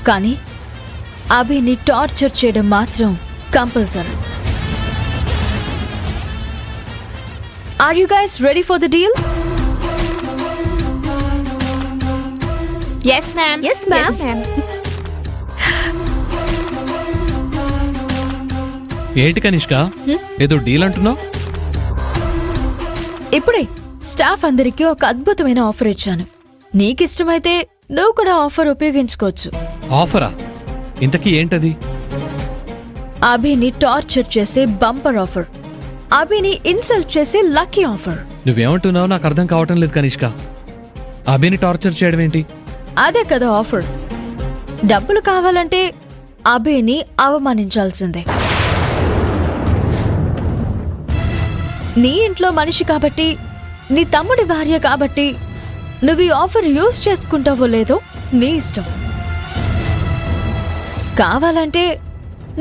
కానీ అభిని టార్చర్ చేయడం మాత్రం compulsory. Are you guys ready for the deal? yes ma'am. Yes ma'am. ఏంటి కనిష్క, ఏదో డీల్ అంటున్నావు? ఇప్పుడే స్టాఫ్ అందరికీ ఒక అద్భుతమైన ఆఫర్ ఇచ్చాను. నీకిష్టమైతే నువ్వు కూడా ఆఫర్ ఉపయోగించుకోవచ్చు. ఆఫరా? ఇంతకీ ఏంటది? అభిని టార్చర్ చేసే బంపర్ ఆఫర్, అభిని ఇన్సల్ట్ చేసే లక్కీ ఆఫర్. నువ్వేమంటున్నావు నాకు అర్థం కావటం లేదు కనిష్క. అభిని టార్చర్ చేయడం ఏంటి? అదే కదా ఆఫర్. డబ్బులు కావాలంటే అభిని అవమానించాల్సిందే. నీ ఇంట్లో మనిషి కాబట్టి, నీ తమ్ముడి భార్య కాబట్టి నువ్వు ఈ ఆఫర్ యూజ్ చేసుకుంటావో లేదో నీ ఇష్టం. కావాలంటే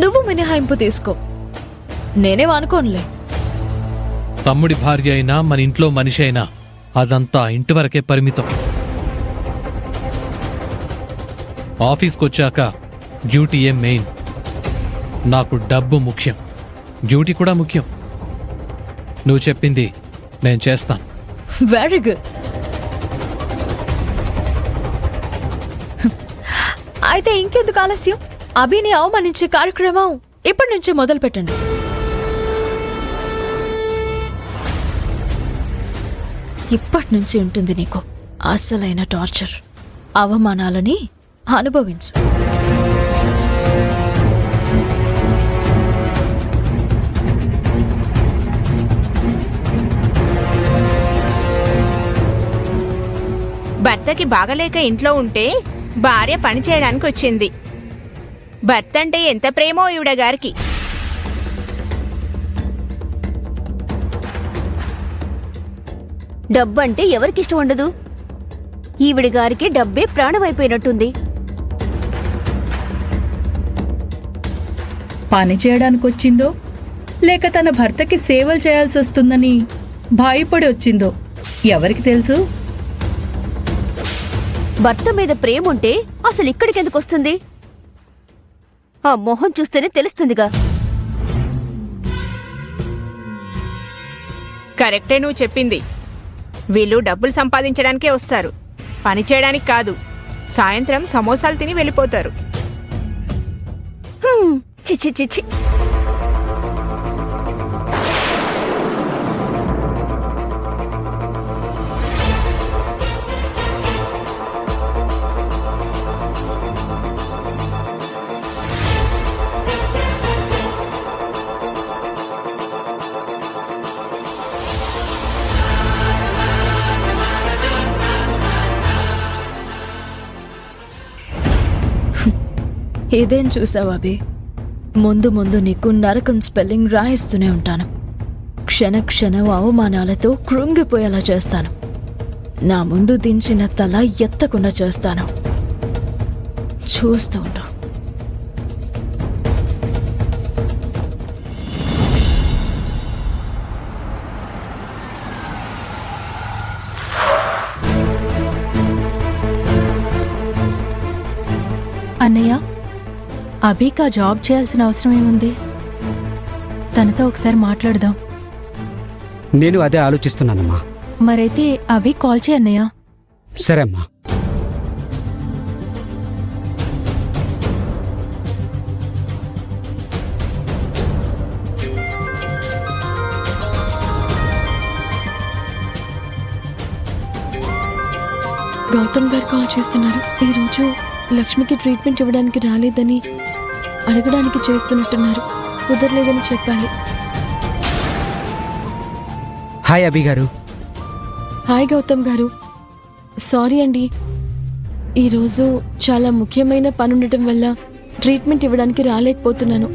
నువ్వు మినహాయింపు తీసుకో, నేనేం అనుకోనులే. తమ్ముడి భార్య అయినా మన ఇంట్లో మనిషి అయినా అదంతా ఇంటి వరకే పరిమితం. ఆఫీస్కొచ్చాక డ్యూటీయే మెయిన్. నాకు డబ్బు ముఖ్యం, డ్యూటీ కూడా ముఖ్యం. నువ్వు చెప్పింది నేను చేస్తాను. Very good. అయితే ఇంకెందుకు ఆలస్యం? అభిని అవమానించే కార్యక్రమం ఇప్పటి నుంచి మొదలు పెట్టండి. ఇప్పటి నుంచి ఉంటుంది నీకు అసలైన టార్చర్. అవమానాలని అనుభవించు. భర్తకి బాగలేక ఇంట్లో ఉంటే భార్య పని చేయడానికి వచ్చింది. భర్త అంటే ఎంత ప్రేమో ఈవిడ గారికి. డబ్బంటే ఎవరికిష్టం ఉండదు? ఈవిడి గారికి డబ్బే ప్రాణమైపోయినట్టుంది. పని చేయడానికొచ్చిందో లేక తన భర్తకి సేవలు చేయాల్సి వస్తుందని భయపడి వచ్చిందో ఎవరికి తెలుసు? భర్త మీద ప్రేమ ఉంటే అసలు ఇక్కడికెందుకు వస్తుంది? ఆ మొహం చూస్తేనే తెలుస్తుందిగా. కరెక్టే నువ్వు చెప్పింది. వీళ్ళు డబ్బులు సంపాదించడానికే వస్తారు, పని చేయడానికి కాదు. సాయంత్రం సమోసాలు తిని వెళ్ళిపోతారు. చిచి చిచి. ఇదేం చూసావా అభి? ముందు ముందు నీకు నరకం స్పెల్లింగ్ రాయిస్తూనే ఉంటాను. క్షణ క్షణం అవమానాలతో కృంగిపోయేలా చేస్తాను. నా ముందు దించిన తల ఎత్తకుండా చేస్తాను. చూస్తూ ఉండు. అన్నయ్య, అభికా జాబ్ చేయాల్సిన అవసరం ఏముంది? తనతో ఒకసారి మాట్లాడదాం. నేను అదే ఆలోచిస్తున్నానమ్మా. మరైతే అభి కాల్ చేయి అన్నయ్య. సరే అమ్మా. గౌతమ్ గారు కాల్ చేస్తున్నారు. ఈరోజు లక్ష్మికి ట్రీట్మెంట్ ఇవ్వడానికి రాలేదని అడగడానికి చేస్తున్నట్టున్నారు. కుదరలేదని చెప్పాలి. హాయ్ అభి గారు. హాయ్ గౌతమ్ గారు. సారీ అండి, ఈరోజు చాలా ముఖ్యమైన పని ఉండటం వల్ల ట్రీట్మెంట్ ఇవ్వడానికి రాలేకపోతున్నాను.